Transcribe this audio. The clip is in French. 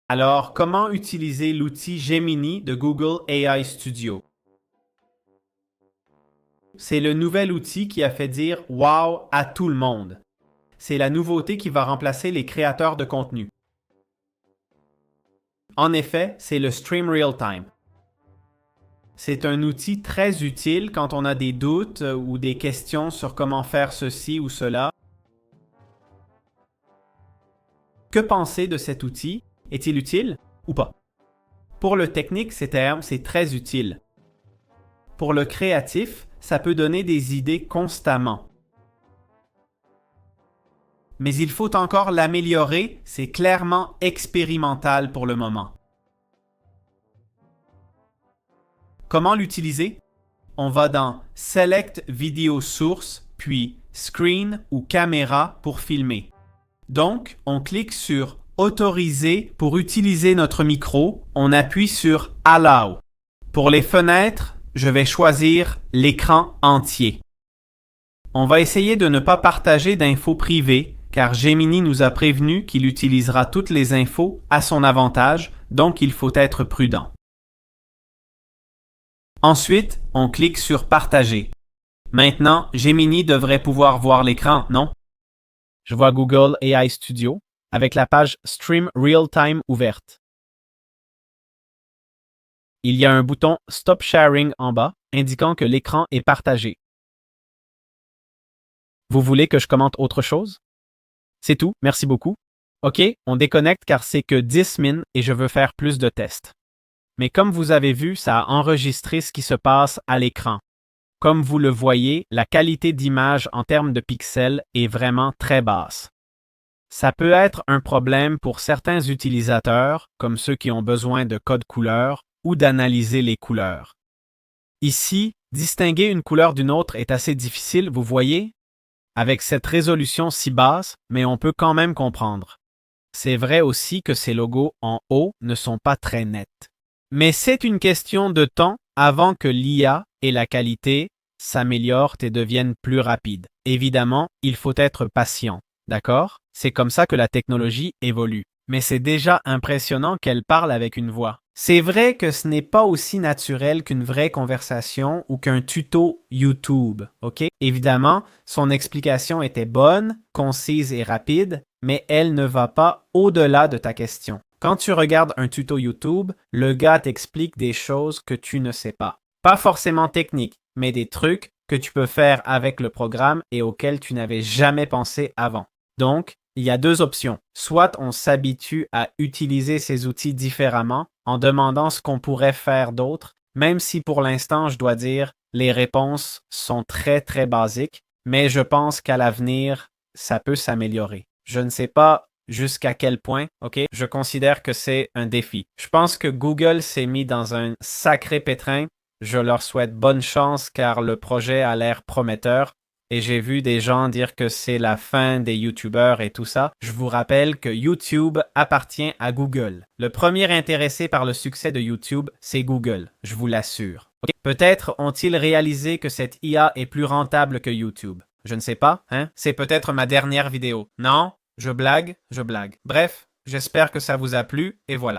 Alors, comment utiliser l'outil Gemini de Google AI Studio? C'est le nouvel outil qui a fait dire Wow à tout le monde. C'est la nouveauté qui va remplacer les créateurs de contenu. En effet, c'est le Stream Real-Time. C'est un outil très utile quand on a des doutes ou des questions sur comment faire ceci ou cela. Que penser de cet outil? Est-il utile ou pas? Pour le technique, c'est très utile. Pour le créatif, ça peut donner des idées constamment. Mais il faut encore l'améliorer, c'est clairement expérimental pour le moment. Comment l'utiliser? On va dans Select Video Source, puis Screen ou Caméra pour filmer. Donc, on clique sur Autoriser pour utiliser notre micro, on appuie sur Allow. Pour les fenêtres, je vais choisir l'écran entier. On va essayer de ne pas partager d'infos privées, car Gemini nous a prévenu qu'il utilisera toutes les infos à son avantage, donc il faut être prudent. Ensuite, on clique sur Partager. Maintenant, Gemini devrait pouvoir voir l'écran, non? Je vois Google AI Studio avec la page Stream Real-Time ouverte. Il y a un bouton Stop Sharing en bas indiquant que l'écran est partagé. Vous voulez que je commente autre chose? C'est tout, merci beaucoup. OK, on déconnecte car c'est que 10 min et je veux faire plus de tests. Mais comme vous avez vu, ça a enregistré ce qui se passe à l'écran. Comme vous le voyez, la qualité d'image en termes de pixels est vraiment très basse. Ça peut être un problème pour certains utilisateurs, comme ceux qui ont besoin de code couleur ou d'analyser les couleurs. Ici, distinguer une couleur d'une autre est assez difficile, vous voyez, avec cette résolution si basse, mais on peut quand même comprendre. C'est vrai aussi que ces logos en haut ne sont pas très nets. Mais c'est une question de temps avant que l'IA et la qualité s'améliorent et deviennent plus rapides. Évidemment, il faut être patient, d'accord? C'est comme ça que la technologie évolue. Mais c'est déjà impressionnant qu'elle parle avec une voix. C'est vrai que ce n'est pas aussi naturel qu'une vraie conversation ou qu'un tuto YouTube, ok? Évidemment, son explication était bonne, concise et rapide, mais elle ne va pas au-delà de ta question. Quand tu regardes un tuto YouTube, le gars t'explique des choses que tu ne sais pas. Pas forcément techniques, mais des trucs que tu peux faire avec le programme et auxquels tu n'avais jamais pensé avant. Donc, il y a deux options. Soit on s'habitue à utiliser ces outils différemment en demandant ce qu'on pourrait faire d'autre, même si pour l'instant, je dois dire, les réponses sont très basiques, mais je pense qu'à l'avenir, ça peut s'améliorer. Je ne sais pas jusqu'à quel point, ok? Je considère que c'est un défi. Je pense que Google s'est mis dans un sacré pétrin. Je leur souhaite bonne chance car le projet a l'air prometteur. Et j'ai vu des gens dire que c'est la fin des YouTubeurs et tout ça. Je vous rappelle que YouTube appartient à Google. Le premier intéressé par le succès de YouTube, c'est Google, je vous l'assure. Okay? Peut-être ont-ils réalisé que cette IA est plus rentable que YouTube. Je ne sais pas, hein? C'est peut-être ma dernière vidéo. Non? Je blague. Bref, j'espère que ça vous a plu et voilà.